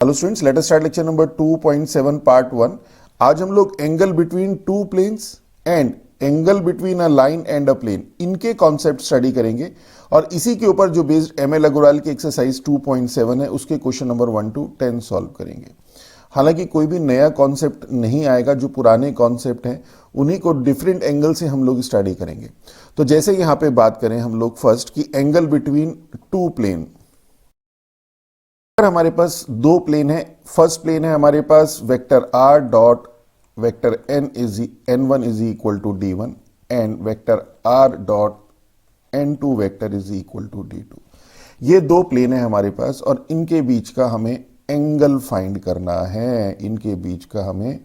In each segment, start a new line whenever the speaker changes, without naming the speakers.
Hello students, let us start lecture number 2.7 part 1। आज हम लोग angle between two planes and angle between a line and a plane, इनके concept study करेंगे और इसी के ऊपर जो बेस्ड एम एल अग्रवाल की एक्सरसाइज 2.7 है उसके क्वेश्चन नंबर 1 to 10 सॉल्व करेंगे। हालांकि कोई भी नया कॉन्सेप्ट नहीं आएगा, जो पुराने कॉन्सेप्ट हैं उन्हीं को डिफरेंट एंगल से हम लोग स्टडी करेंगे। तो जैसे यहाँ पे बात करें हम लोग फर्स्ट की एंगल बिटवीन टू प्लेन, हमारे पास दो प्लेन है। फर्स्ट प्लेन है हमारे पास vector r dot vector n1 is equal to d1 and vector r dot n2 vector is equal to d2। ये दो प्लेन है हमारे पास और इनके बीच का हमें एंगल फाइंड करना है। इनके बीच का हमें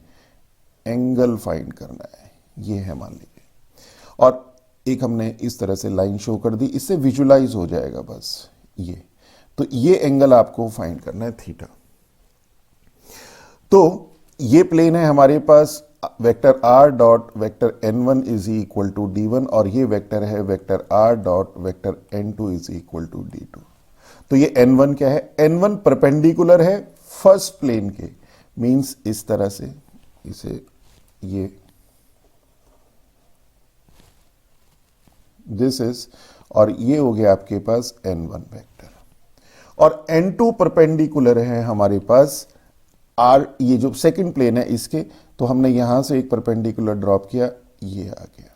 एंगल फाइंड करना है। ये है मान लीजिए, और एक हमने इस तरह से लाइन शो कर दी, इससे विजुलाइज हो जाएगा बस ये। तो ये एंगल आपको फाइंड करना है थीटा। तो ये प्लेन है हमारे पास vector r dot vector n1 is equal to d1 और ये वेक्टर है vector r dot vector n2 is equal to d2। तो ये n1 क्या है? n1 परपेंडिकुलर है फर्स्ट प्लेन के, मींस इस तरह से इसे ये दिस इज, और ये हो गया आपके पास n1 वेक्टर, और n2 परपेंडिकुलर है हमारे पास r, ये जो सेकंड प्लेन है इसके। तो हमने यहां से एक परपेंडिकुलर ड्रॉप किया, ये आ गया,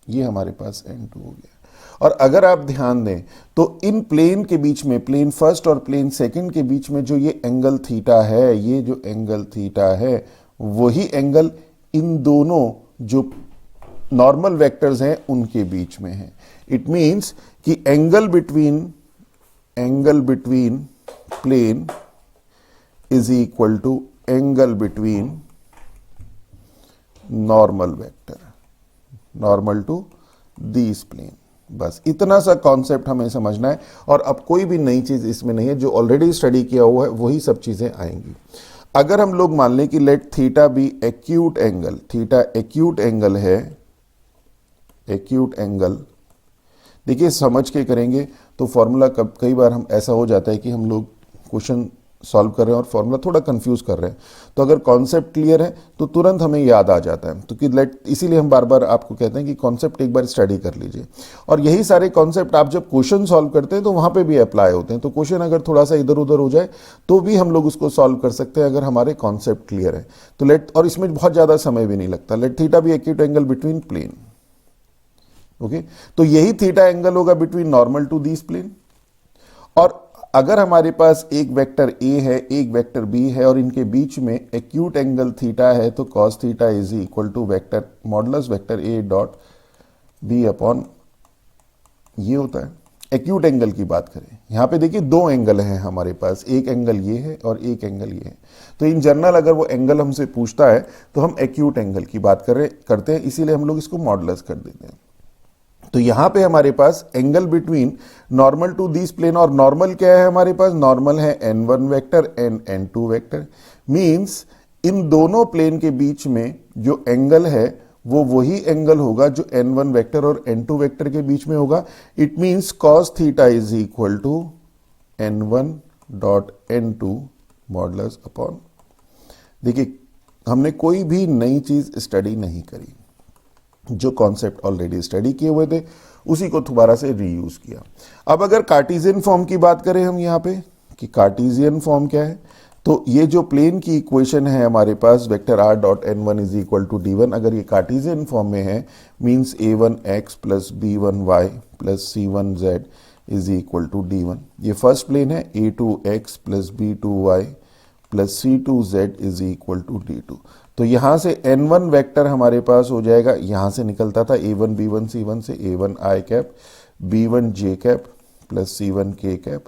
ये हमारे पास n2 हो गया। और अगर आप ध्यान दें तो इन प्लेन के बीच में, प्लेन फर्स्ट और प्लेन सेकंड के बीच में जो ये एंगल थीटा है, ये जो एंगल थीटा है वही एंगल इन दोनों जो नॉर्मल वेक्टर्स हैं उनके बीच में है। इट मींस कि angle between plane is equal to angle between normal vector, normal to these plane. बस इतना सा कॉन्सेप्ट हमें समझना है, और अब कोई भी नई चीज इसमें नहीं है, जो ऑलरेडी स्टडी किया हुआ है वही सब चीजें आएंगी। अगर हम लोग मान लें कि let theta B acute angle, theta acute angle है, एक्यूट एंगल, देखिए समझ के करेंगे तो फॉर्मूला कई बार हम ऐसा हो जाता है कि हम लोग क्वेश्चन सॉल्व कर रहे हैं और फॉर्मूला थोड़ा कंफ्यूज कर रहे हैं। तो अगर कॉन्सेप्ट क्लियर है तो तुरंत हमें याद आ जाता है। तो कि इसीलिए हम बार बार आपको कहते हैं कि कॉन्सेप्ट एक बार स्टडी कर लीजिए, और यही सारे कॉन्सेप्ट आप जब क्वेश्चन सॉल्व करते हैं तो वहां पे भी अप्लाई होते हैं। तो क्वेश्चन अगर थोड़ा सा इधर उधर हो जाए तो भी हम लोग उसको सॉल्व कर सकते हैं अगर हमारे कॉन्सेप्ट क्लियर है तो। और इसमें बहुत ज्यादा समय भी नहीं लगता। Let theta B acute angle between plane, okay. तो यही थीटा एंगल होगा between normal to these plane. और अगर हमारे पास एक वेक्टर ए है, एक वेक्टर बी है, और इनके बीच में एक्यूट एंगल थीटा है, तो cos theta is equal to vector modulus vector A dot B upon, ये होता है एक्यूट एंगल की बात करें। यहां पे देखिए दो एंगल हैं हमारे पास, एक एंगल ये है और एक एंगल ये है। तो इन जनरल अगर वो एंगल हमसे पूछता है तो हम एक्यूट एंगल की बात करते हैं, इसीलिए हम लोग इसको मॉडुलस कर देते हैं। तो यहां पे हमारे पास angle between normal to this plane, और नॉर्मल क्या है हमारे पास? नॉर्मल है n1 vector and n2 vector. Means इन दोनों प्लेन के बीच में जो एंगल है वो वही एंगल होगा जो n1 वेक्टर और n2 वेक्टर के बीच में होगा। It means cos theta is equal to n1 dot n2 modulus upon, देखिए हमने कोई भी नई चीज स्टडी नहीं करी, जो कॉन्सेप्ट ऑलरेडी स्टडी किए हुए थे उसी को दोबारा से रीयूज किया। अब अगर कार्टेशियन फॉर्म की बात करें हम यहाँ पे कि कार्टेशियन फॉर्म क्या है, तो ये जो प्लेन की इक्वेशन है हमारे पास vector r dot n1 is equal to d1, अगर ये कार्टेशियन फॉर्म में है means a1x plus b1y plus c1z is equal to d1। ये फर्स्ट प्लेन है, a2x plus b2y plus c2z is equal to d2। तो यहां से n1 vector हमारे पास हो जाएगा, यहां से निकलता था a1 b1 c1 से a1 i cap b1 j cap plus c1 k cap,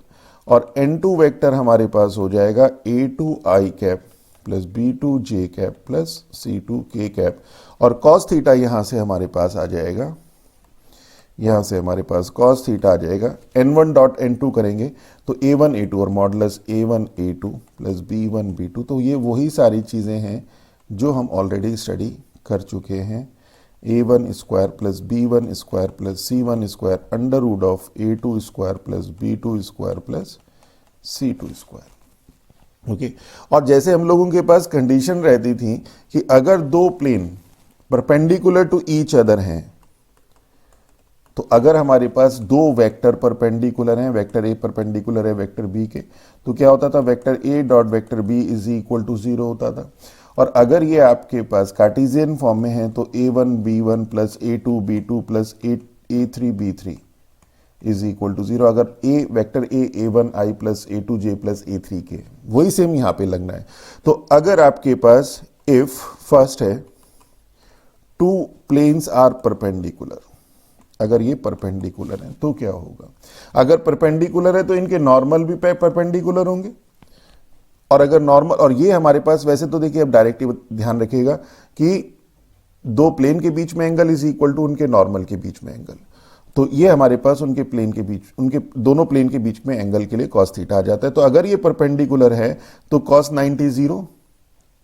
और n2 वेक्टर हमारे पास हो जाएगा a2 i cap plus b2 j cap plus c2 k cap, और cos थीटा यहां से हमारे पास आ जाएगा, यहां से हमारे पास cos थीटा आ जाएगा। n1 डॉट n2 करेंगे तो a1 a2 और modulus a1 a2 plus b1 b2। तो ये वही सारी चीजें हैं जो हम ऑलरेडी स्टडी कर चुके हैं। a1 square plus b1 square plus c1 square under root of a2 square plus b2 square plus c2 square. Okay. और जैसे हम लोगों के पास कंडीशन रहती थी कि अगर दो plane perpendicular to each other हैं, तो अगर हमारे पास दो वेक्टर परपेंडिकुलर हैं, वेक्टर ए परपेंडिकुलर है वेक्टर बी के, तो क्या होता था, vector A dot vector B is equal to 0 होता था। और अगर ये आपके पास कार्टेशियन फॉर्म में है तो a1 b1 plus a2 b2 plus a3 b3 is equal to 0। अगर A vector a1 i plus a2 j plus a3 के, वही सेम यहां पे लगना है। तो अगर आपके पास इफ फर्स्ट है टू प्लेन्स आर परपेंडिकुलर, अगर ये परपेंडिकुलर है तो क्या होगा, अगर परपेंडिकुलर है तो इनके नॉर्मल भी परपेंडिकुलर होंगे, और अगर नॉर्मल, और ये हमारे पास वैसे तो देखिए अब डायरेक्ट ध्यान रखिएगा कि दो प्लेन के बीच में एंगल इज इक्वल टू उनके नॉर्मल के बीच में एंगल, तो ये हमारे पास उनके प्लेन के बीच, उनके दोनों प्लेन के बीच में एंगल के लिए cos थीटा आ जाता है। तो अगर ये परपेंडिकुलर है तो cos 90 0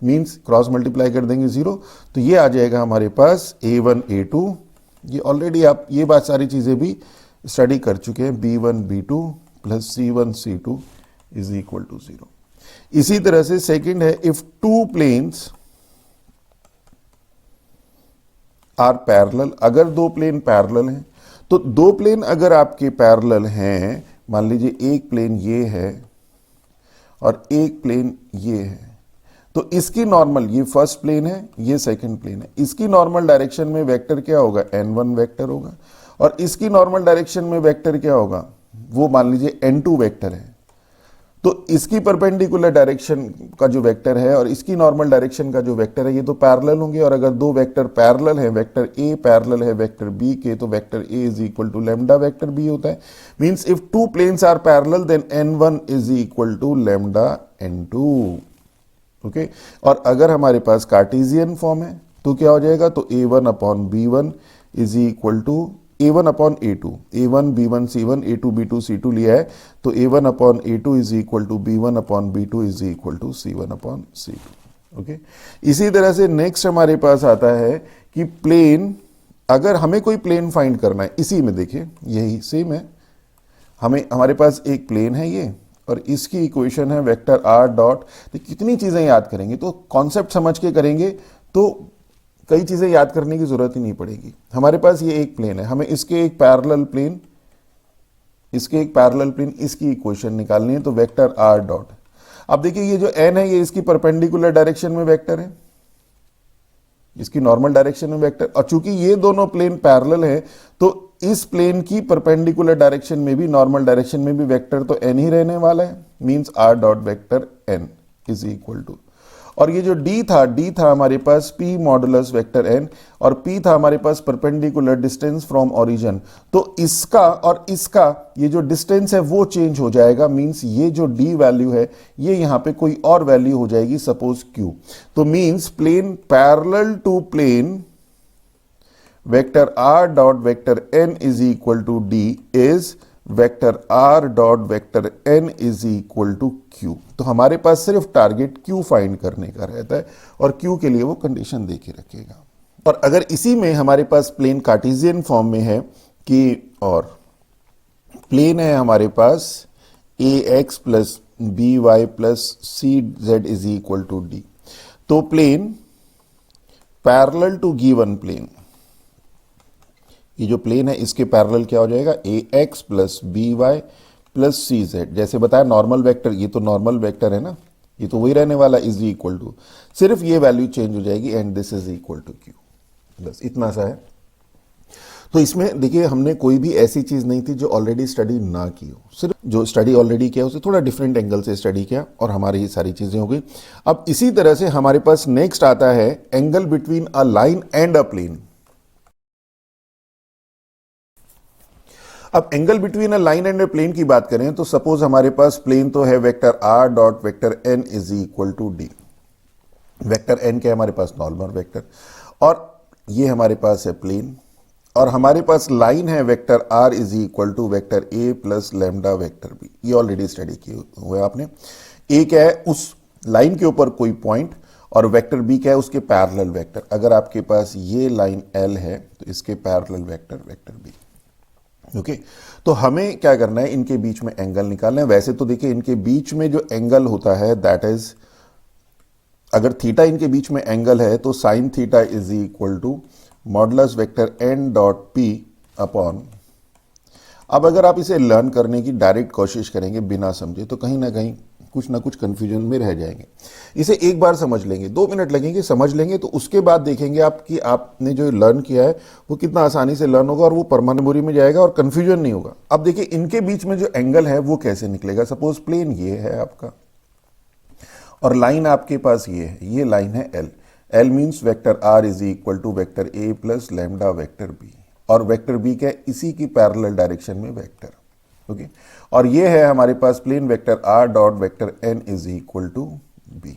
मीन्स क्रॉस मल्टीप्लाई कर देंगे 0, तो ये आ जाएगा हमारे पास a1 a2। ये ऑलरेडी आप ये बात सारी चीजें भी स्टडी कर चुके हैं, b1 b2 plus c1 c2 is equal to 0। इसी तरह से सेकंड है if two planes are parallel, अगर दो प्लेन पैरेलल हैं, तो दो प्लेन अगर आपके पैरेलल हैं, मान लीजिए एक प्लेन ये है और एक प्लेन ये है, तो इसकी नॉर्मल, ये फर्स्ट प्लेन है ये सेकंड प्लेन है, इसकी नॉर्मल डायरेक्शन में वेक्टर क्या होगा, n1 वेक्टर होगा, और इसकी नॉर्मल डायरेक्शन में वेक्टर क्या होगा, वो मान लीजिए n2 वेक्टर है। तो इसकी परपेंडिकुलर डायरेक्शन का जो वेक्टर है और इसकी नॉर्मल डायरेक्शन का जो वेक्टर है, ये तो पैरेलल होंगे। और अगर दो वेक्टर पैरेलल है, वेक्टर ए पैरेलल है वेक्टर बी के, तो vector A is equal to lambda vector B होता है। Means if two planes are parallel then n1 is equal to lambda n2। Okay. और अगर हमारे पास कार्टेशियन फॉर्म है तो क्या हो जाएगा, तो a1 upon b1 is equal to a1 upon a2, a1 b1 c1 a2 b2 c2 लिया है, तो a1 upon a2 is equal to b1 upon b2 is equal to c1 upon c2। Okay. इसी तरह से next हमारे पास आता है कि प्लेन, अगर हमें कोई प्लेन फाइंड करना है, इसी में देखिए यही सेम है, हमारे पास एक प्लेन है ये, और इसकी इक्वेशन है वेक्टर r डॉट, तो कितनी चीजें याद करेंगे, तो कॉन्सेप्ट समझ के करेंगे तो कई चीजें याद करने की जरूरत ही नहीं पड़ेगी। हमारे पास ये एक प्लेन है, हमें इसके एक पैरेलल प्लेन, इसके एक पैरेलल प्लेन, इसकी इक्वेशन निकालनी है, तो वेक्टर r डॉट। अब देखिए ये जो n है ये इसकी परपेंडिकुलर डायरेक्शन में वेक्टर है, इसकी नॉर्मल डायरेक्शन में वेक्टर, और चूंकि ये दोनों प्लेन पैरेलल है तो इस प्लेन की परपेंडिकुलर डायरेक्शन में भी, नॉर्मल डायरेक्शन में भी वेक्टर तो n ही रहने वाला है। Means r dot vector n is equal to, और ये जो d था हमारे पास p मॉडुलस वेक्टर n, और p था हमारे पास परपेंडिकुलर डिस्टेंस फ्रॉम ओरिजिन। तो इसका और इसका ये जो डिस्टेंस है वो चेंज हो जाएगा। मींस ये जो d वैल्यू है ये यहां पे कोई और वैल्यू हो जाएगी, सपोज q। तो मींस plane parallel to plane vector r dot vector n is equal to d is vector r dot vector n is equal to q। तो हमारे पास सिर्फ टारगेट q फाइंड करने का रहता है, और q के लिए वो कंडीशन दे के रखेगा। और अगर इसी में हमारे पास प्लेन कार्टेशियन फॉर्म में है कि, और प्लेन है हमारे पास ax plus by plus cz is equal to d, तो plane parallel to given plane, ये जो प्लेन है इसके पैरेलल क्या हो जाएगा, ax plus by plus cz। जैसे बताया नॉर्मल वेक्टर, ये तो नॉर्मल वेक्टर है ना, ये तो वही रहने वाला, इज इक्वल टू, सिर्फ ये वैल्यू चेंज हो जाएगी, and this is equal to q। बस इतना सा है। तो इसमें देखिए हमने कोई भी ऐसी चीज नहीं थी जो ऑलरेडी स्टडी ना की हो, सिर्फ जो स्टडी ऑलरेडी किया उसे थोड़ा डिफरेंट एंगल से स्टडी किया, और हमारी ये सारी चीजें हो गई। अब इसी तरह से हमारे पास नेक्स्ट आता है angle between a line and a plane. अब angle between a line and a plane की बात करें तो सपोज हमारे पास प्लेन तो है vector r dot vector n is equal to d। Vector n के हमारे पास नॉर्मल वेक्टर, और ये हमारे पास है प्लेन, और हमारे पास लाइन है vector r is equal to vector a plus lambda vector b। ये ऑलरेडी स्टडी किए हुए आपने। a क्या है, उस लाइन के ऊपर कोई पॉइंट, और वेक्टर b क्या है, उसके पैरेलल वेक्टर। अगर आपके पास ये लाइन l है तो इसके parallel vector vector b। Okay तो हमें क्या करना है, इनके बीच में एंगल निकालना है। वैसे तो देखिए इनके बीच में जो एंगल होता है दैट इज, अगर थीटा इनके बीच में एंगल है तो sine theta is equal to modulus vector N dot P upon. अब अगर आप इसे लर्न करने की डायरेक्ट कोशिश करेंगे बिना समझे तो कहीं ना कुछ कंफ्यूजन में रह जाएंगे। इसे एक बार समझ लेंगे, 2 मिनट लगेंगे, समझ लेंगे, तो उसके बाद देखेंगे आप कि आपने जो लर्न किया है वो कितना आसानी से लर्न होगा और वो परमानेंट मेमोरी में जाएगा और कंफ्यूजन नहीं होगा। अब देखिए इनके बीच में जो एंगल है वो कैसे निकलेगा। सपोज प्लेन ये है आपका और लाइन आपके पास ये है, ये लाइन है L. L means vector r is equal to vector a plus lambda vector b, और वेक्टर बी क्या है, इसी की पैरेलल डायरेक्शन में वेक्टर। ओके और ये है हमारे पास plane vector r dot vector n is equal to b.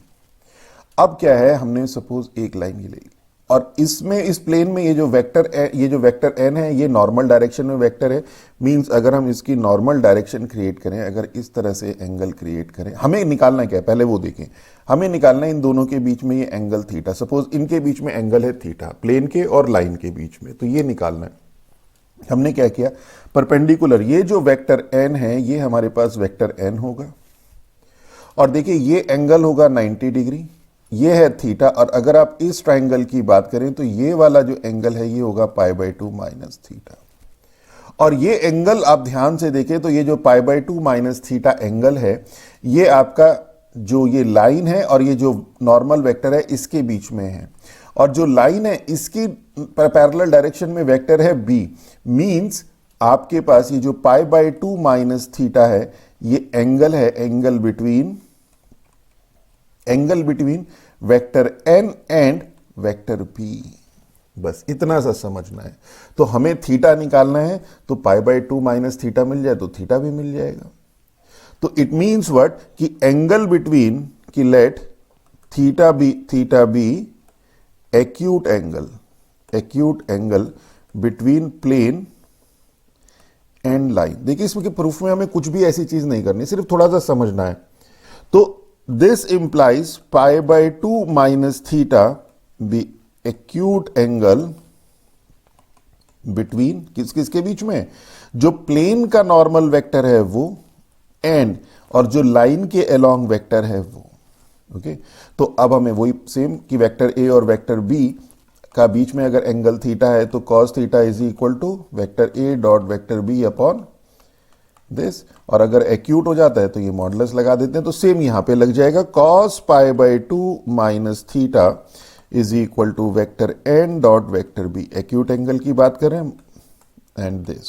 अब क्या है, हमने सपोज एक लाइन ये ले ली और इसमें इस प्लेन में ये जो वेक्टर एन है ये नॉर्मल डायरेक्शन में वेक्टर है। मींस अगर हम इसकी नॉर्मल डायरेक्शन क्रिएट करें, अगर इस तरह से एंगल क्रिएट करें, हमें निकालना क्या है पहले वो देखें। हमें निकालना है इन दोनों के बीच में ये एंगल थीटा। सपोज इनके बीच में एंगल है थीटा, प्लेन के और लाइन के बीच में, तो ये निकालना है। हमने क्या किया, परपेंडिकुलर, ये जो वेक्टर एन है ये हमारे पास वेक्टर एन होगा और देखिए ये एंगल होगा 90 डिग्री, ये है थीटा। और अगर आप इस ट्राइंगल की बात करें तो ये वाला जो एंगल है ये होगा π/2 माइनस थीटा। और ये एंगल आप ध्यान से देखें तो ये जो π/2 माइनस थीटा एंगल है ये आपका जो ये लाइन है और ये जो नॉर्मल वेक्टर है इसके बीच में है, और जो लाइन है इसकी पैरेलल डायरेक्शन में वेक्टर है बी। मींस आपके पास ये जो π/2 माइनस थीटा है ये एंगल है, angle between vector N and vector B. बस इतना सा समझना है। तो हमें थीटा निकालना है तो π/2 माइनस थीटा मिल जाए तो थीटा भी मिल जाएगा। तो इट मीन्स व्हाट, कि एंगल बिटवीन, कि let theta B acute angle between plane and line. देखिए इसमें के प्रूफ में हमें कुछ भी ऐसी चीज नहीं करनी, सिर्फ थोड़ा सा समझना है। तो this implies π/2 minus theta B acute angle between किसके बीच में, जो प्लेन का नॉर्मल वेक्टर है वो एंड, और जो लाइन के अलोंग वेक्टर है वो। ओके तो अब हमें वही सेम कि वेक्टर ए और वेक्टर बी का बीच में अगर एंगल थीटा है तो cos theta is equal to vector A dot vector B upon this, और अगर एक्यूट हो जाता है तो ये मॉडुलस लगा देते हैं तो सेम यहां पे लग जाएगा। cos π/2 minus theta is equal to vector N dot vector b, acute angle की बात करें एंड दिस,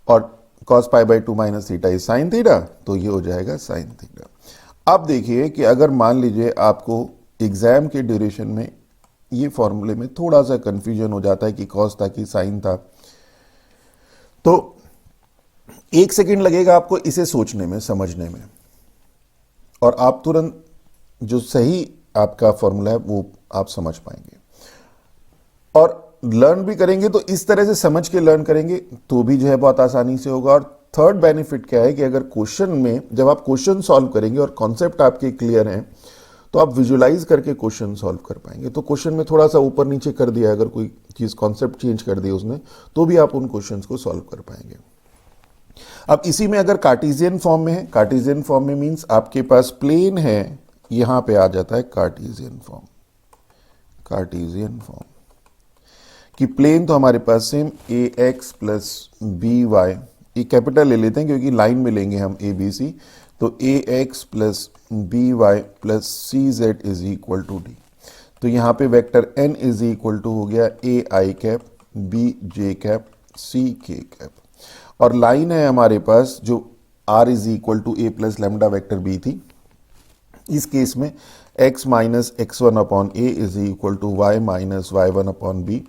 और cos π/2 minus theta is sine theta, तो ये हो जाएगा साइन थीटा। अब देखिए कि अगर मान लीजिए आपको एग्जाम के ड्यूरेशन में ये फॉर्मूले में थोड़ा सा कंफ्यूजन हो जाता है कि cos था कि साइन था, तो 1 सेकंड लगेगा आपको इसे सोचने में, समझने में, और आप तुरंत जो सही आपका फॉर्मूला है वो आप समझ पाएंगे। और लर्न भी करेंगे तो इस तरह से समझ के लर्न करेंगे तो भी जो है बहुत आसानी से होगा। और थर्ड बेनिफिट क्या है कि अगर क्वेश्चन में जब आप क्वेश्चन सॉल्व करेंगे और कॉन्सेप्ट आपके क्लियर हैं तो आप विजुलाइज करके क्वेश्चन सॉल्व कर पाएंगे। तो क्वेश्चन में थोड़ा सा ऊपर नीचे कर दिया, अगर कोई चीज कॉन्सेप्ट चेंज कर दी उसने, तो भी आप उन क्वेश्चंस को सॉल्व कर पाएंगे। अब इसी में अगर कार्टेशियन फॉर्म में है, कार्टेशियन फॉर्म में मींस आपके पास प्लेन है, यहां पे आ जाता है कार्टेशियन फॉर्म कि प्लेन तो हमारे पास सेम ए एक्स प्लस बी वाई, ये कैपिटल ले लेते हैं क्योंकि लाइन में लेंगे हम ए बी सी, तो a x plus b y plus c z is equal to d. तो यहाँ पे vector n is equal to हो गया a I cap b j cap c k cap, और लाइन है हमारे पास जो r is equal to a plus lambda vector b थी। इस केस में x minus x1 upon a is equal to y minus y1 upon b,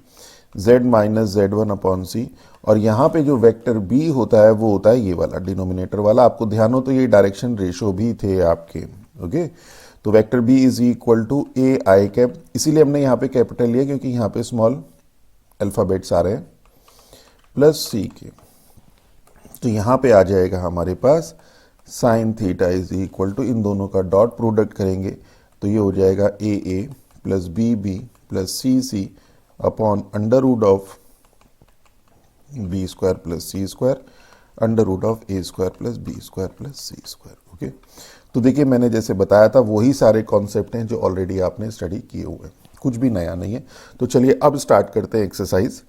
z minus z1 upon सी, और यहाँ पे जो वेक्टर b होता है वो होता है ये वाला डिनोमिनेटर वाला। आपको ध्यान हो तो ये डायरेक्शन रेशो भी थे आपके। ओके तो vector b is equal to A I cap, इसीलिए हमने यहाँ पे कैपिटल लिया क्योंकि यहाँ पे स्मॉल अल्फाबेट्स आ रहे हैं, प्लस सी के। तो यहाँ पे आ जाएगा हमारे पास sine theta is equal to, इन दोनों का डॉट प्रोडक्ट करेंगे तो ये हो जाएगा a plus b plus c upon under root of b square plus c square under root of a square plus b square plus c square. Okay, तो देखिए मैंने जैसे बताया था वही सारे कॉन्सेप्ट हैं जो ऑलरेडी आपने स्टडी किए हुए हैं, कुछ भी नया नहीं है। तो चलिए अब स्टार्ट करते हैं एक्सरसाइज।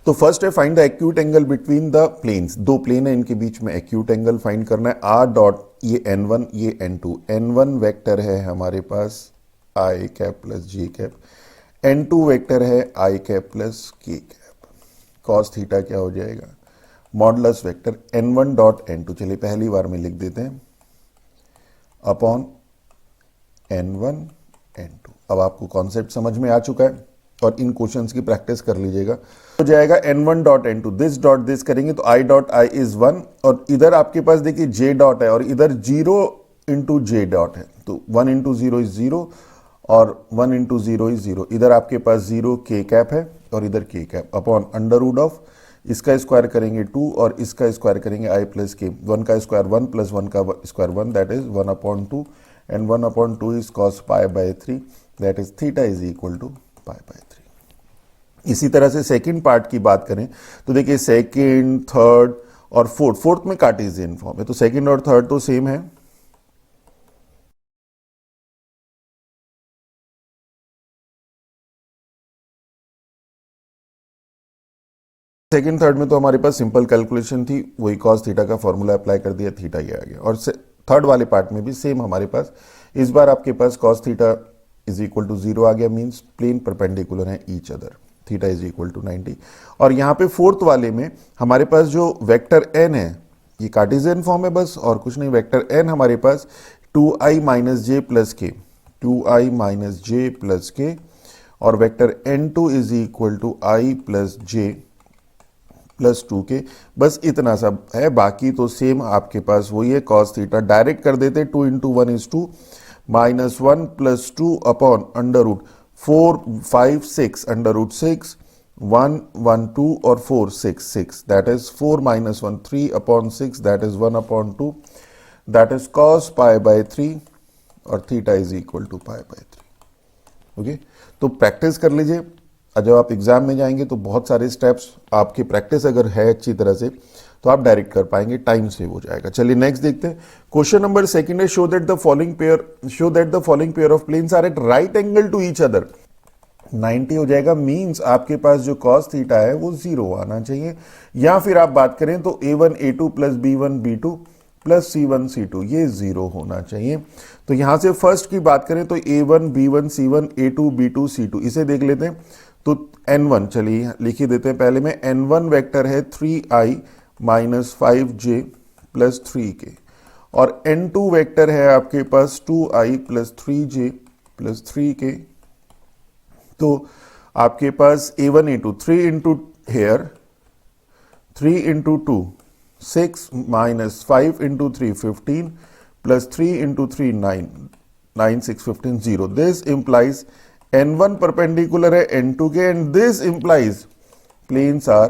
तो फर्स्ट है find the acute angle between the planes. दो प्लेन है, इनके बीच में एक्यूट एंगल फाइंड करना है। आर डॉट, ये n1 ये n2, n1 वेक्टर है हमारे पास आई कैप प्लस जे कैप, n2 वेक्टर है आई कैप प्लस के कैप। कॉस थीटा क्या हो जाएगा, modulus vector n1 dot n2, चलिए पहली बार में लिख देते हैं, अपॉन n1 n2। अब आपको कॉन्सेप्ट समझ में आ चुका है और इन क्वेश्चंस की प्रैक्टिस कर लीजिएगा। हो जाएगा n1 dot n2, this dot this करेंगे तो i डॉट i इज 1, और इधर आपके पास देखिए j डॉट है और इधर 0 इंटू j डॉट है, तो 1 इंटू 0 इज 0 और 1 इंटू 0 इज 0। इधर आपके पास 0 k कैप है और इधर k cap, upon under root of, इसका स्क्वायर करेंगे 2 और इसका स्क्वायर करेंगे i प्लस k। 1 का स्क्वायर 1 प्लस 1 का square 1, that is 1 upon 2, and 1 upon 2 is cos pi by 3, that is theta is equal to pi by 3। इसी तरह से सेकंड पार्ट की बात करें तो देखिए सेकंड, थर्ड और फोर्थ में कार्टेशियन फॉर्म है, तो सेकंड और थर्ड तो सेम है। सेकंड थर्ड में तो हमारे पास सिंपल कैलकुलेशन थी, वही cos थीटा का फॉर्मूला अप्लाई कर दिया, थीटा ये आ गया। और थर्ड वाले पार्ट में भी सेम हमारे पास, इस बार आपके पास cos theta is equal to 0 आ गया, मींस प्लेन परपेंडिकुलर है each other, theta is equal to 90। और यहाँ पे फोर्थ वाले में हमारे पास जो वेक्टर n है, ये कार्टेशियन फॉर्म है बस और कुछ नहीं। वेक्टर n हमारे पास 2i माइनस जे प्लस के, 2i माइनस जे प्लस के, और vector n2 is equal to i plus J plus 2k, बस इतना सब है। बाकी तो सेम आपके पास वही है, cos थीटा डायरेक्ट कर देते, 2 into 1 is 2, minus 1 plus 2 upon under root 4 5 6 under root 6, 1 1 2 और 4 6 6, that is 4 minus 1 3 upon 6, that is 1 upon 2, that is cos pi by 3, और theta is equal to pi by 3। Okay, तो practice कर लीजिए, और जब आप एग्जाम में जाएंगे तो बहुत सारे स्टेप्स आपकी प्रैक्टिस अगर है अच्छी तरह से तो आप डायरेक्ट कर पाएंगे, टाइम सेव हो जाएगा। चलिए नेक्स्ट देखते हैं। क्वेश्चन नंबर सेकंड है, show that the following pair of planes are at right angle to each other. 90 हो जाएगा, मींस आपके पास जो cos थीटा है वो 0 आना चाहिए। या फिर आप बात करें तो a1 a2 plus b1 b2 plus c1 c2, ये 0 होना चाहिए। तो यहां से फर्स्ट की बात करें तो a1 b1 c1 a2 b2 c2, इसे देख लेते हैं। तो n1 चलिए लिख ही देते हैं, पहले में n1 वेक्टर है 3i minus 5j plus 3k, और n2 वेक्टर है आपके पास 2i plus 3j plus 3k। तो आपके पास a1 a2 3 into here 3 into 2 6 minus 5 into 3 15 plus 3 into 3 9 9 6 15 0, this implies n1 perpendicular है n2 के, and this implies planes are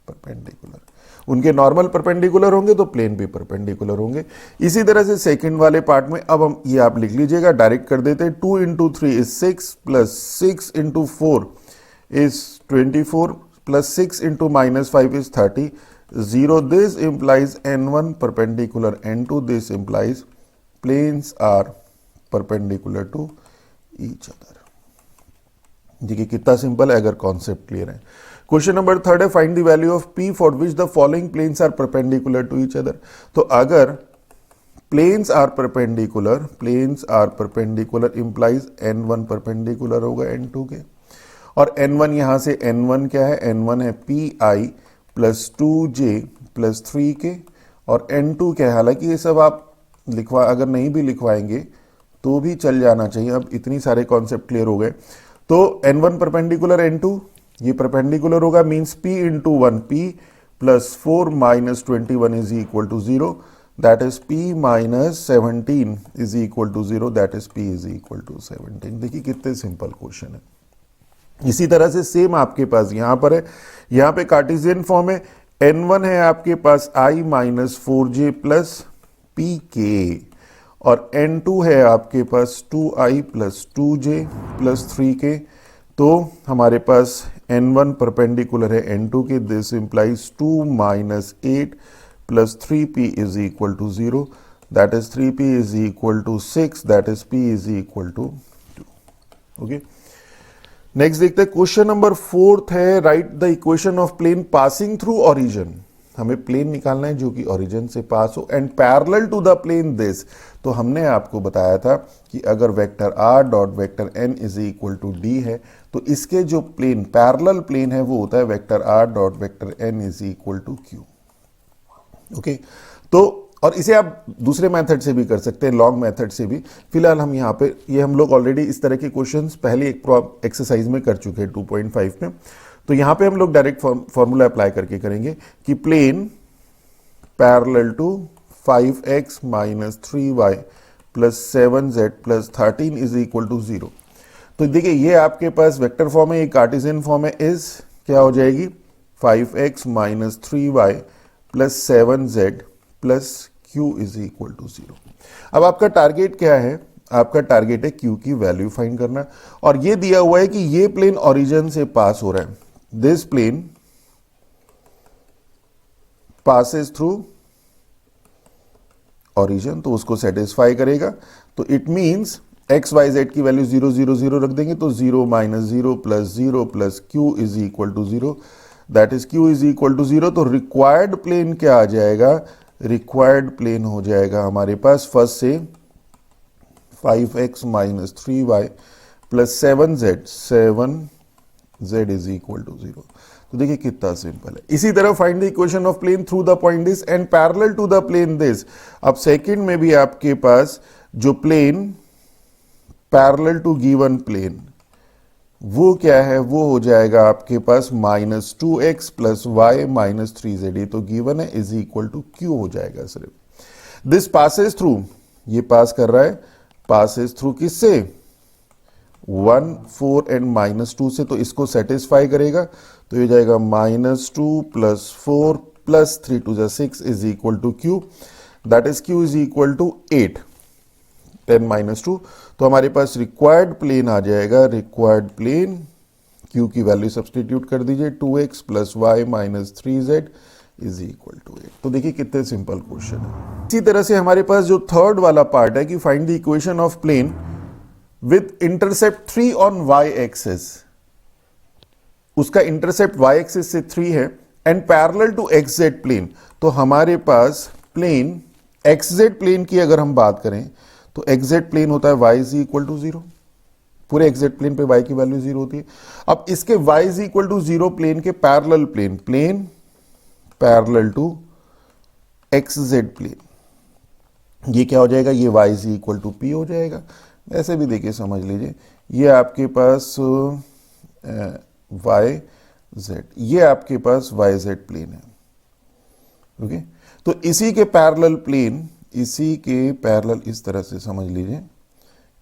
perpendicular. उनके normal perpendicular होंगे तो प्लेन भी परपेंडिकुलर होंगे। इसी तरह से सेकंड वाले पार्ट में अब हम ये आप लिख लीजिएगा, डायरेक्ट कर देते हैं। 2 into 3 is 6 plus 6 into 4 is 24 plus 6 into minus 5 is 30 0, this implies n1 perpendicular n2, this implies planes are perpendicular to each other. देखिए कितना सिंपल है अगर कॉन्सेप्ट क्लियर है। क्वेश्चन नंबर थर्ड है, find the value of p for which the following planes are perpendicular to each other. तो अगर planes are perpendicular implies n1 perpendicular होगा n2 के, और n1 यहां से n1 क्या है, n1 है pi plus 2j plus 3k, और n2 क्या है, हालांकि ये सब आप अगर नहीं भी लिखवाएंगे तो भी चल जाना चाहिए। अब इतनी सारे कॉन्सेप्ट क्लियर हो गए। तो n1 परपेंडिकुलर n2, ये परपेंडिकुलर होगा, means p into 1 p plus 4 minus 21 is equal to 0, that is p minus 17 is equal to 0, that is p is equal to 17। देखिए कितने सिंपल क्वेश्चन है। इसी तरह से सेम आपके पास यहां पर है, यहां पे कार्टेशियन फॉर्म है, n1 है आपके पास i minus 4j plus pk, और n2 है आपके पास 2i plus 2j plus 3k। तो हमारे पास n1 परपेंडिकुलर है n2 के, this implies 2 minus 8 plus 3p is equal to 0, that is 3p is equal to 6, that is p is equal to 2. Okay, next देखते हैं question number 4 है, write the equation of plane passing through origin. हमें plane निकालना है जो कि origin से pass हो and parallel to the plane this. तो हमने आपको बताया था कि अगर vector r dot vector n is equal to d है तो इसके जो प्लेन पैरेलल प्लेन है वो होता है vector r dot vector n is equal to q. Okay, तो और इसे आप दूसरे मेथड से भी कर सकते हैं, लॉन्ग मेथड से भी. फिलहाल हम यहाँ पे ये हम लोग ऑलरेडी इस तरह के क्वेश्चंस पहले एक एक्सरसाइज में कर चुके हैं 2.5 में. तो यहाँ पे हम लोग डायरेक्ट फॉर्मूला अप्लाई करके करेंगे कि plane parallel to 5x minus 3y plus 7z plus 13 is equal to 0. तो देखिए ये आपके पास वेक्टर फॉर्म है, ये कार्टेशियन फॉर्म है. इज क्या हो जाएगी 5x minus 3y plus 7z plus q is equal to 0. अब आपका टारगेट क्या है? आपका टारगेट है q की वैल्यू फाइंड करना, और ये दिया हुआ है कि ये प्लेन ओरिजिन से पास हो रहा है. This plane passes through origin, तो उसको सेटिस्फाई करेगा. तो it means x y z की वैल्यू 0 0 0 रख देंगे, तो 0 minus 0 plus q is equal to 0, that is q is equal to 0. तो रिक्वायर्ड प्लेन क्या आ जाएगा? रिक्वायर्ड प्लेन हो जाएगा हमारे पास फर्स्ट से 5x minus 3y plus 7z is equal to 0. तो देखिए कितना सिंपल है. इसी तरह find the equation of plane through the point this and parallel to the plane this. अब सेकंड में भी आपके पास जो plane parallel to given plane वो क्या है? वो हो जाएगा आपके पास minus 2x plus y minus 3z. ये तो गिवन है, इज इक्वल टू q हो जाएगा सिर्फ. दिस पासेस थ्रू, ये पास कर रहा है, पासेस थ्रू किससे? 1 4 एंड माइनस 2 से, तो इसको सेटिस्फाई करेगा. तो ये जाएगा minus 2 plus 4 plus 3 to the 6 is equal to q, that is q is equal to 8 10 minus 2. तो हमारे पास रिक्वायर्ड प्लेन आ जाएगा, रिक्वायर्ड प्लेन q की वैल्यू सब्सटीट्यूट कर दीजिए, 2x plus y minus 3z is equal to 8. तो देखिए कितने सिंपल क्वेश्चन है. इसी तरह से हमारे पास जो थर्ड वाला पार्ट है कि find the equation of plane with intercept 3 on y axis. उसका इंटरसेप्ट y एक्सिस से 3 है and parallel to xz plane. तो हमारे पास प्लेन xz प्लेन की अगर हम बात करें तो xz प्लेन होता है y इज इक्वल टू 0. पूरे xz प्लेन पे y की वैल्यू 0 होती है. अब इसके y is equal to 0 plane के parallel plane, plane parallel to xz plane, ये क्या हो जाएगा? ये y is equal to p हो जाएगा. ऐसे भी देखिए समझ लीजिए, ये आपके पास y z, ये आपके पास y z प्लेन है. ओके, तो इसी के पैरेलल प्लेन, इसी के पैरेलल इस तरह से समझ लीजिए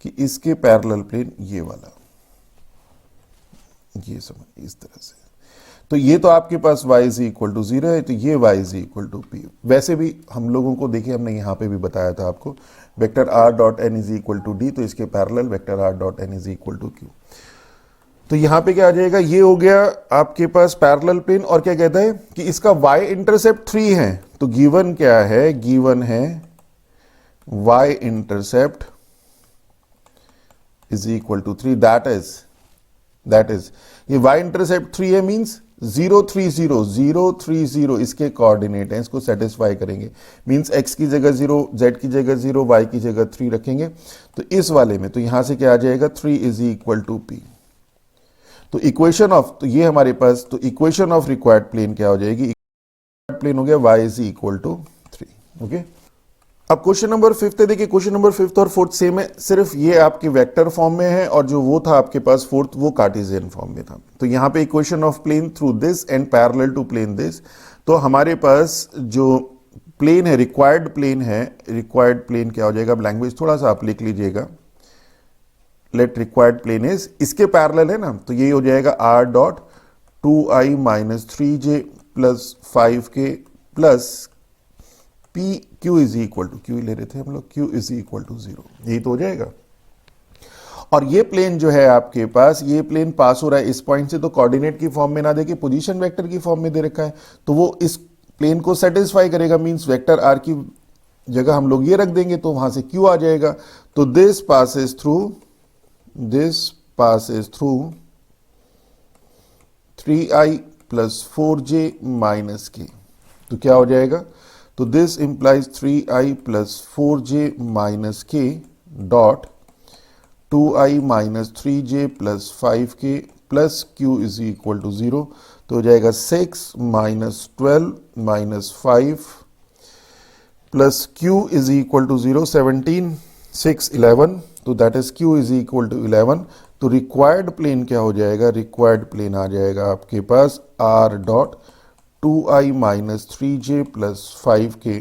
कि इसके पैरेलल प्लेन ये वाला, ये समझ इस तरह से. तो ये तो आपके पास y इज इक्वल टू 0 है, तो ये y is equal to p. वैसे भी हम लोगों को देखिए, हमने यहाँ पे भी बताया था आपको vector r dot n is equal to d, तो इसके parallel vector r dot n is equal to q. तो यहाँ पे क्या आ जाएगा? ये हो गया आपके पास पैरेलल प्लेन. और क्या कहता है कि इसका y इंटरसेप्ट 3 है. तो गिवन क्या है? गिवन है y intercept is equal to 3, that is ये y इंटरसेप्ट 3 है, मींस 0 3 0 0 3 0 इसके कोऑर्डिनेट हैं, इसको सेटिस्फाई करेंगे. मींस x की जगह 0, z की जगह 0, y की जगह 3 रखेंगे. तो इस वाले में तो यहां से क्या आ जाएगा? 3 इज इक्वल टू p. तो इक्वेशन ऑफ, तो ये हमारे पास, तो इक्वेशन ऑफ रिक्वायर्ड प्लेन क्या हो जाएगी? प्लेन हो गया y is equal to 3. Okay, अब क्वेश्चन नंबर 5 है. देखिए क्वेश्चन नंबर 5 और 4 सेम है, सिर्फ ये आपके वेक्टर फॉर्म में है और जो वो था आपके पास 4th वो कार्टेशियन फॉर्म में था. तो यहाँ पे equation of plane through this and parallel to plane this. तो हमारे पास जो प्लेन है, रिक्वायर्ड प्लेन है, रिक्वायर्ड प्लेन क्या हो जाएगा? अब लैंग्वेज थोड़ा सा आप लिख लीजिएगा. लेट रिक्वायर्ड प्लेन इज, इसके पैरेलल है ना, तो ये हो जाएगा r dot 2i minus 3j plus 5k plus p q is equal to, q ले रहे थे हम लोग, q इज इक्वल टू 0. यही तो हो जाएगा. और ये प्लेन जो है आपके पास, ये प्लेन पास हो रहा है इस पॉइंट से, तो कोऑर्डिनेट की फॉर्म में ना देके पोजीशन वेक्टर की फॉर्म में दे रखा है, तो वो इस प्लेन को सेटिस्फाई करेगा। मींस वेक्टर आर की जगह हम लोग ये रख देंगे तो वहां से क्यू आ जाएगा। तो this passes through 3i plus 4j minus k, तो क्या हो जाएगा, तो this implies 3i plus 4j minus k dot 2i minus 3j plus 5k plus q is equal to 0। तो हो जाएगा 6 minus 12 minus 5 plus q is equal to 0, 17 6 11, तो that is q is equal to 11। तो required plane क्या हो जाएगा, required plane आ जाएगा आपके पास r dot 2i minus 3j plus 5k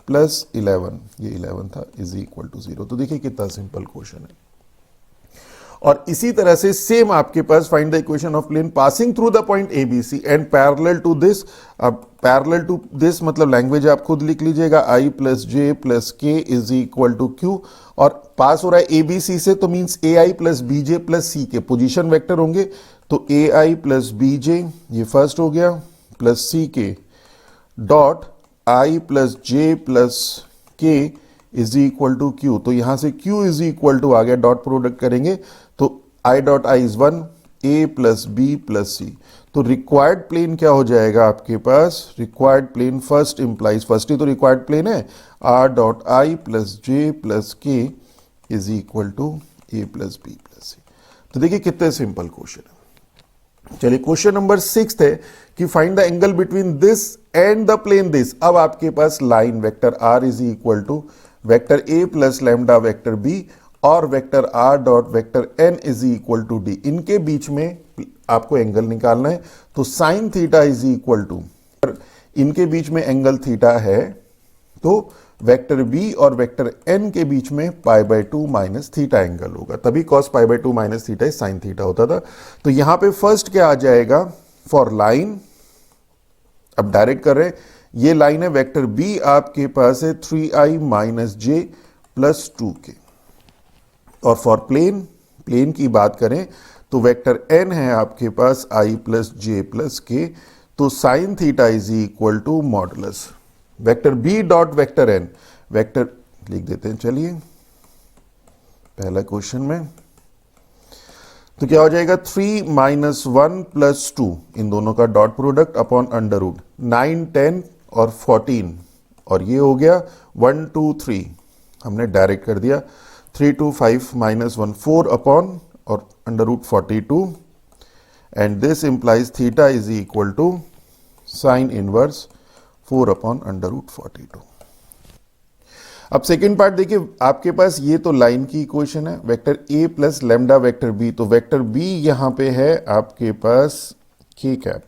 plus 11, ये 11 था, इज इक्वल टू 0। तो देखिए कितना सिंपल क्वेश्चन है। और इसी तरह से सेम आपके पास find the equation of plane passing through the point a b c and parallel to this. अब पैरेलल टू दिस मतलब लैंग्वेज आप खुद लिख लीजिएगा, i plus J plus k is equal to q, और पास हो रहा है ए बी सी से, तो मीन्स ए आई plus B J plus c के पोजिशन वेक्टर होंगे। तो ए आई प्लस बी जे ये फर्स्ट हो गया, plus c k dot i plus J plus k is equal to q. तो यहां से क्यू इज इक्वल टू आ गया, डॉट प्रोडक्ट करेंगे तो i dot i is 1, a plus b plus c. तो रिक्वायर्ड प्लेन क्या हो जाएगा आपके पास, required plane first implies, first ही तो रिक्वायर्ड प्लेन है, r dot i plus J plus k is equal to a plus b plus c. तो देखिए कितने सिंपल क्वेश्चन है। चलिए क्वेश्चन नंबर 6 है कि find the angle between this and the plane this. अब आपके पास line vector r is equal to vector a plus lambda vector b और vector r dot vector n is equal to d, इनके बीच में आपको एंगल निकालना है। तो sine theta is equal to, इनके बीच में एंगल थीटा है, तो वेक्टर बी और वेक्टर एन के बीच में pi by 2 minus theta angle होगा, तभी cos pi by 2 minus theta sine theta होता था। तो यहां पे फर्स्ट क्या आ जाएगा, फॉर लाइन, अब डायरेक्ट कर रहे हैं, ये लाइन है वेक्टर बी आपके पास है 3i माइनस जे प्लस 2k, और फॉर प्लेन, प्लेन की बात करें तो वेक्टर एन है आपके पास i plus J plus k, तो sine theta is equal to modulus vector b dot vector n, vector लिख देते हैं। चलिए पहला क्वेश्चन में तो क्या हो जाएगा, 3 माइनस 1 प्लस 2, इन दोनों का dot product upon under root 9 10 और 14, और ये हो गया 1 2 3, हमने डायरेक्ट कर दिया 3 2 5 माइनस 1 4 अपॉन और under root 42, and this implies theta is equal to sine inverse 4 upon under root 42। अब सेकेंड पार्ट देखिए, आपके पास ये तो लाइन की इक्वेशन है, vector a plus lambda vector b, तो वेक्टर बी यहां पे है आपके पास के कैप,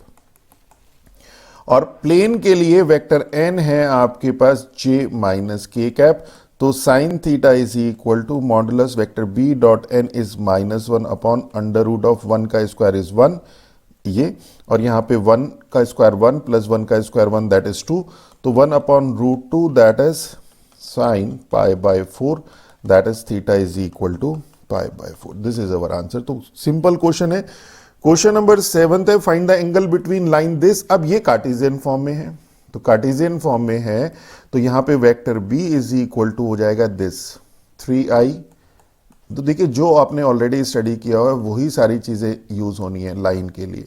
और प्लेन के लिए वेक्टर एन है आपके पास जे माइनस के कैप। तो sine theta is equal to modulus vector b dot n is minus 1 upon under root of 1 का स्क्वायर इज 1, ये, और यहां पे 1 का स्क्वायर 1 प्लस 1 का स्क्वायर 1 दैट इज 2, तो 1 upon root 2 that is sine pi by 4, that is theta is equal to pi by 4। This is our answer. तो simple question है। क्वेश्चन नंबर 7 है, find the angle between line this. अब ये Cartesian form में है, तो Cartesian form में है तो यहां पे vector B is equal to हो जाएगा दिस 3i। तो देखिए जो आपने ऑलरेडी स्टडी किया हुआ है वही सारी चीजें यूज होनी है लाइन के लिए,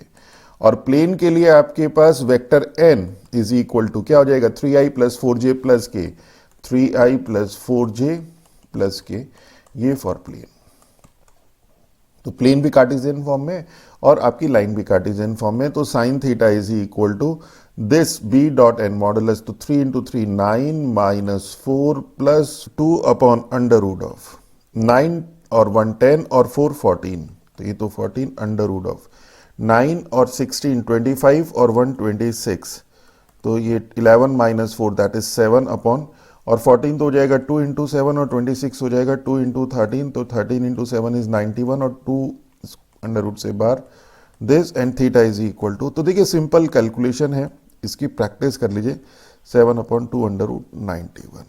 और प्लेन के लिए आपके पास vector n is equal to क्या हो जाएगा, 3i प्लस 4j प्लस के, 3i plus 4j plus k, ये फॉर प्लेन। तो प्लेन भी कार्टेशियन फॉर्म में और आपकी लाइन भी कार्टेशियन फॉर्म में। तो sine theta is equal to this b dot n modulus, तो 3 into 3 9 minus 4 plus 2 upon under root of 9 और 1 10 और 4 14, तो ये तो 14 अंडर रूट ऑफ 9 और 16 25 और 1 26, तो ये 11 माइनस 4 दैट इज 7 अपॉन, और 14 तो हो जाएगा 2 इंटू 7 और 26 हो जाएगा 2 इंटू 13, तो 13 इंटू 7 इज 91 और 2 अंडर रूट से बाहर, this and theta is equal to. तो देखिए सिंपल कैलकुलेशन है, इसकी प्रैक्टिस कर लीजिए, 7 अपॉन 2 अंडर रूट 91।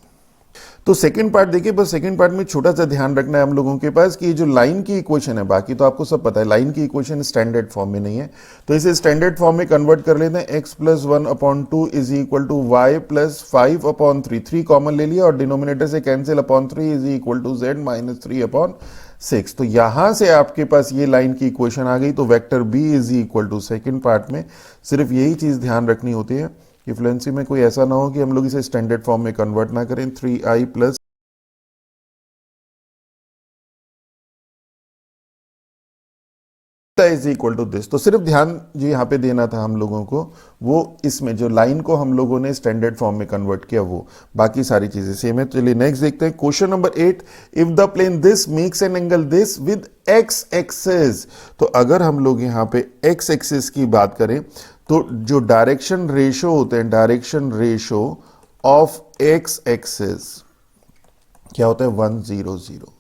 तो सेकंड पार्ट देखिए, बस सेकंड पार्ट में छोटा सा ध्यान रखना है हम लोगों के पास कि ये जो लाइन की इक्वेशन है, बाकी तो आपको सब पता है, लाइन की इक्वेशन स्टैंडर्ड फॉर्म में नहीं है, तो इसे स्टैंडर्ड फॉर्म में कन्वर्ट कर लेते हैं। x plus 1/2 is equal to y plus 5/3, 3 common ले लिया और डिनोमिनेटर से cancel upon 3 is equal to z minus 3/6। तो यहां से आपके पास ये लाइन की इक्वेशन आ गई। तो vector b is equal to, second part में सिर्फ यही चीज ध्यान रखनी होती है कि फ्लुएंसी में कोई ऐसा ना हो कि हम लोग इसे स्टैंडर्ड फॉर्म में कन्वर्ट ना करें। 3i plus is equal to this. तो सिर्फ ध्यान जो यहाँ पे देना था हम लोगों को, वो इसमें जो लाइन को हम लोगों ने स्टैंडर्ड फॉर्म में कन्वर्ट किया, वो बाकी सारी चीजें सेम है। चलिए नेक्स्ट देखते हैं question number 8। If the plane this makes an angle this with x axis. तो अगर हम लोग यहाँ पे एक्स एक्सिस की बात करें तो जो डायरेक्शन रेशो होते हैं, direction ratio of x axis क्या होता है, 100।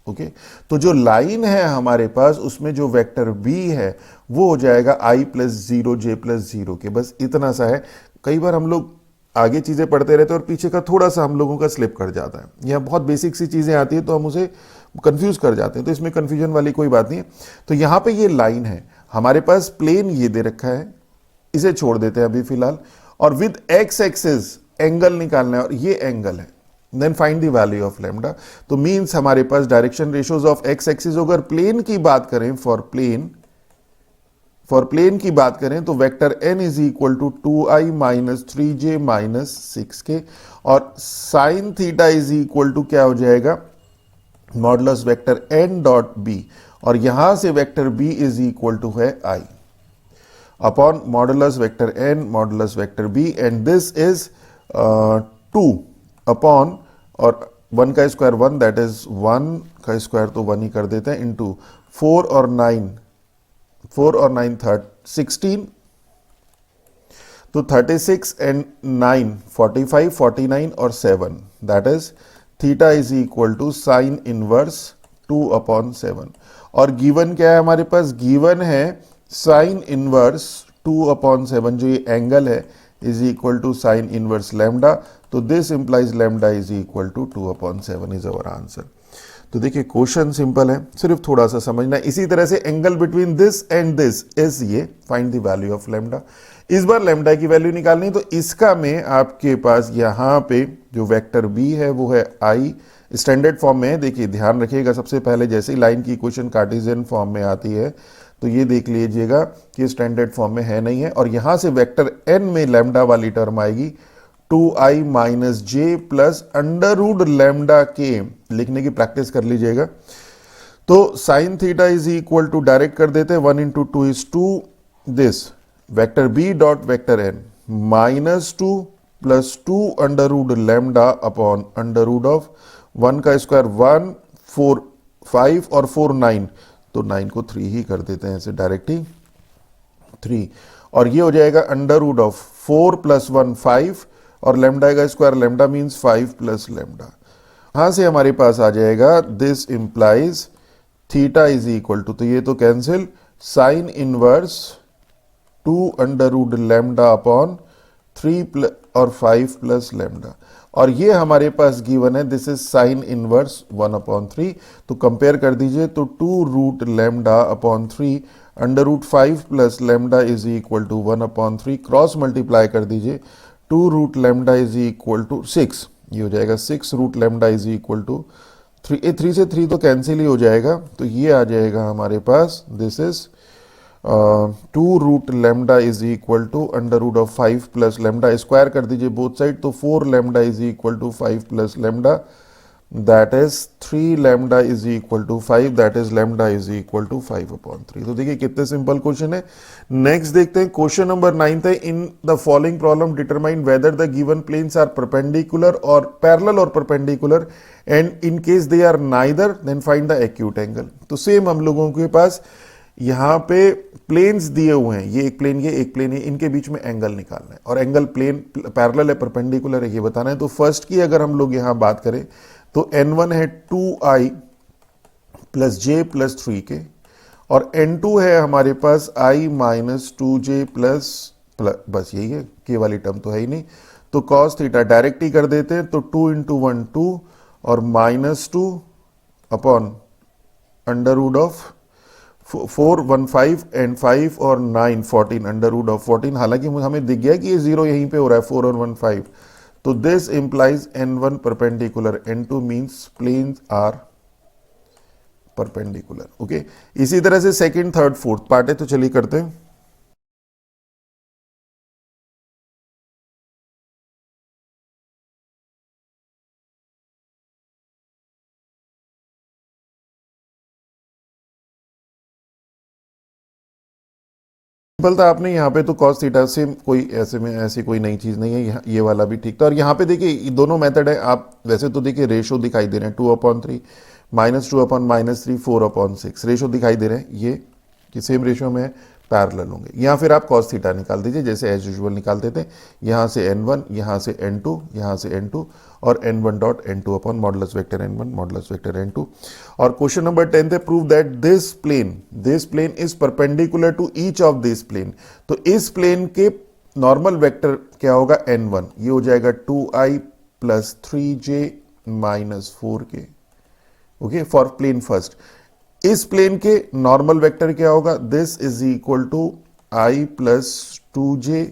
ओके, तो जो लाइन है हमारे पास उसमें जो वेक्टर b है वो हो जाएगा i प्लस 0 j प्लस 0 के, बस इतना सा है। कई बार हम लोग आगे चीजें पढ़ते रहते हैं और पीछे का थोड़ा सा हम लोगों का स्लिप कर जाता है, या बहुत बेसिक सी चीजें आती है तो हम उसे कंफ्यूज कर जाते हैं, तो इसमें कंफ्यूजन वाली कोई बात नहीं है। तो यहां पे ये लाइन है हमारे पास, प्लेन ये दे रखा है, इसे छोड़ देते हैं अभी फिलहाल, और विद एक्स एक्सिस एंगल निकालना है और ये एंगल है। Then find the value of lambda. तो मींस हमारे पास direction ratios of x axis, अगर प्लेन की बात करें, फॉर प्लेन की बात करें तो vector n is equal to 2i minus 3j minus 6k, और sine theta is equal to क्या हो जाएगा, मॉडुलस वेक्टर n डॉट b, और यहां से vector b is equal to है i upon modulus vector n modulus vector b, and this is 2 upon, और 1 का स्क्वायर 1, दैट इज 1 का स्क्वायर तो 1 ही कर देते हैं, इंटू 4 और 9 16, तो 36 एंड 9 45 49 और 7, that is theta is equal to sine inverse 2/7। और गिवन क्या है हमारे पास, गिवन है साइन इनवर्स 2/7, जो ये एंगल है is equal to sine inverse lambda. तो this implies lambda is equal to 2/7 is our answer. तो देखिए क्वेश्चन सिंपल है, सिर्फ थोड़ा सा समझना है। इसी तरह से angle between this and this is ये, find the value of lambda. इस बार लैम्डा की वैल्यू निकालनी, तो इसका में आपके पास यहां पे जो वेक्टर b है वो है i, स्टैंडर्ड फॉर्म में है। देखिए ध्यान रखिएगा, सबसे पहले जैसे ही लाइन की इक्वेशन कार्टेशियन फॉर्म में आती है तो ये देख लीजिएगा कि स्टैंडर्ड फॉर्म में है नहीं है, और यहां से वेक्टर n में लैम्डा वाली टर्म आएगी 2i minus j plus under root lambda के, लिखने की प्रैक्टिस कर लीजिएगा। तो sine theta is equal to, direct कर देते हैं, 1 into 2 is 2, this vector b dot vector n minus 2 plus 2 under root lambda upon under root of 1 का स्क्वायर 1 4 5 और 4 9, तो 9 को 3 ही कर देते हैं ऐसे डायरेक्ट ही 3, और ये हो जाएगा अंडर रूट ऑफ 4 प्लस 1 5, और लैम्डा का square, lambda means 5 plus lambda. यहां से हमारे पास आ जाएगा this implies theta is equal to, तो ये तो cancel, sine inverse 2 under root lambda upon 3 और 5 प्लस लैम्डा, और ये हमारे पास गिवन है, दिस इज साइन इनवर्स 1/3। तो कंपेयर कर दीजिए, तो 2 root lambda upon 3 under root 5 plus lambda is equal to 1/3, cross multiply कर दीजिए, 2 root lambda is equal to 6, ये हो जाएगा 6 root lambda is equal to 3, 3 से 3 तो कैंसिल ही हो जाएगा, तो ये आ जाएगा हमारे पास, this is 2 root lambda is equal to under root of 5 plus lambda, square कर दीजिए बोथ साइड, तो 4 lambda is equal to 5 plus lambda, that is 3 lambda is equal to 5, that is lambda is equal to 5/3। तो देखिए कितने simple question है। Next देखते हैं question number 9 है, in the following problem determine whether the given planes are perpendicular और parallel और perpendicular, and in case they are neither then find the acute angle. तो सेम हम लोगों के पास यहाँ पे प्लेन्स दिए हुए हैं, ये एक प्लेन, ये एक प्लेन है, इनके बीच में एंगल निकालना है, और एंगल प्लेन पैरेलल है परपेंडिकुलर है ये बताना है। तो फर्स्ट की अगर हम लोग यहाँ बात करें तो n1 है 2i plus j plus 3k, और n2 है हमारे पास i माइनस 2j प्लस, बस यही है, k वाली टर्म तो है ही नहीं, तो cos थीटा डायरेक्ट ही कर देते हैं, तो 2 इंटू 1 2 और -2 upon under root of 4 1 5 and 5 और 9 14 अंडर रूट ऑफ 14। हालांकि हमें दिख गया कि ये 0 यहीं पे हो रहा है 4 और 1 5, तो this implies n1 perpendicular n2 means planes are perpendicular. Okay, इसी तरह से सेकंड थर्ड फोर्थ पार्ट है, तो चलिए करते हैं। सिंपल था, आपने यहाँ पे तो cos थीटा से कोई ऐसे में ऐसी कोई नई चीज नहीं है, ये वाला भी ठीक था। और यहाँ पे देखिए ये दोनों मेथड है, आप वैसे तो देखिए रेशो दिखाई दे रहे हैं 2/3 -2 अपॉन -3 4/6 रेशो दिखाई दे रहे हैं, ये कि सेम रेशो में पैरेलल होंगे। यहाँ फिर आप cos थीटा निकाल दीजिए जैसे एज यूजुअल निकालते थे, यहाँ से n1, यहाँ से n2, यहाँ से n2 और n1 dot n2 upon modulus vector n1 modulus vector n2। और क्वेश्चन नंबर 10 है, prove that this plane is perpendicular to each of this plane. तो इस प्लेन के नॉर्मल वेक्टर क्या होगा n1, ये हो जाएगा 2i plus 3j minus 4k। Okay, for plane first. इस प्लेन के नॉर्मल वेक्टर क्या होगा, this is equal to i plus 2j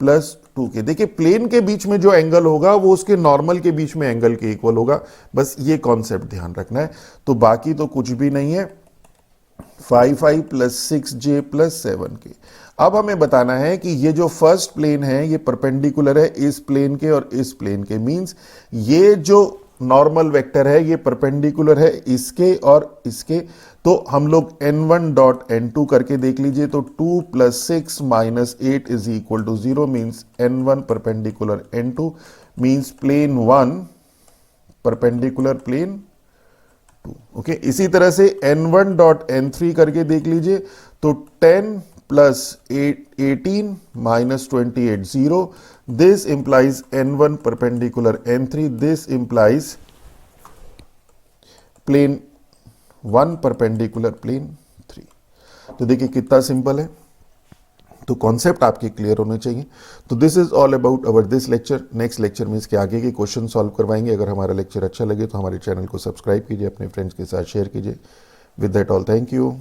plus 2k। देखिए प्लेन के बीच में जो एंगल होगा वो उसके नॉर्मल के बीच में एंगल के इक्वल होगा, बस ये कॉन्सेप्ट ध्यान रखना है। तो बाकी तो कुछ भी नहीं है, 5i plus 6j plus 7k। अब हमें बताना है कि ये जो फर्स्ट प्लेन है ये परपेंडिकुलर है इस प्लेन के और इस प्लेन के, मींस ये जो नॉर्मल वेक्टर है ये परपेंडिकुलर है इसके और इसके। तो हम लोग n1 डॉट n2 करके देख लीजिए, तो 2 plus 6 minus 8 is equal to 0 means n1 perpendicular n2 means plane 1 perpendicular plane 2। ओके, इसी तरह से n1 डॉट n3 करके देख लीजिए, तो 10 plus 18 minus 28 0। This implies n1 perpendicular n3, this implies plane 1 perpendicular plane 3। तो देखिए कितना सिंपल है, तो कॉन्सेप्ट आपके क्लियर होने चाहिए। तो this is all about our this lecture. Next lecture में इसके आगे के क्वेश्चन सॉल्व करवाएंगे। अगर हमारा लेक्चर अच्छा लगे तो हमारे चैनल को सब्सक्राइब कीजिए, अपने फ्रेंड्स के साथ शेयर कीजिए। With that all, thank you.